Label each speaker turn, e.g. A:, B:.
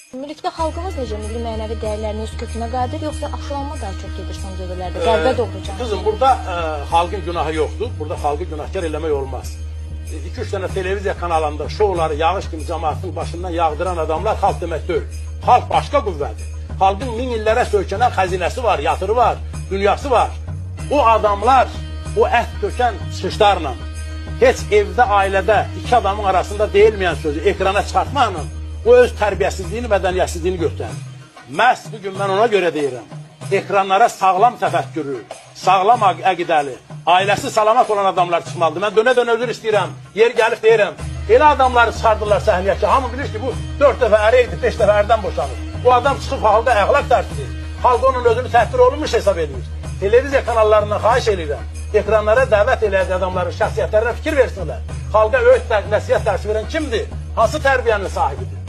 A: Ümumilikdə xalqımız necə milli mənəvi dəyərlərini öz kökünə qadir, yoxsa aşılanma daha çox gedir son dövrlərdə, qərbə doğru can?
B: Kızım, burada xalqın günahı yoxdur, burada xalqı günahkar eləmək olmaz. 2-3 dənə televiziya kanalında şovları yağış kimi cəmaatın başından yağdıran adamlar xalq demək deyil. Xalq başqa qüvvədir. Xalqın 1000 illərə sökənən xəzinəsi var, yatırı var, dünyası var. O adamlar, o ət dökən çıxışlarla, heç evdə, ailədə iki adamın arasında deyilməyən sözü ekrana çıxartmaqla o öz tərbiyəsizliyini, mədəniyyətsizliyini göstərir. Məhz bugün mən ona görə deyirəm, ekranlara sağlam təfəkkürü, sağlam əqidəli, ailəsi salamat olan adamlar çıxmalıdır. Mən dönə-dönə özür istəyirəm, yer gəlib deyirəm, elə adamları çıxardılar səhnəyə ki, hamı bilir ki, bu 4 dəfə əri edib, 5 dəfə ərdən boşanır. Bu adam çıxıb xalqa əxlaq dərsidir. Xalq onun özünü təhqir olunmuş hesab edir. Televiziya kanallarından xahiş edirəm, ekranlara dəvət eləyəcək adamların şəxsiyyətlərinə fikir versinlər. Xalqa öyüd, nəsihət dərsi verən kimdir? Hansı tərbiyənin sahibidir?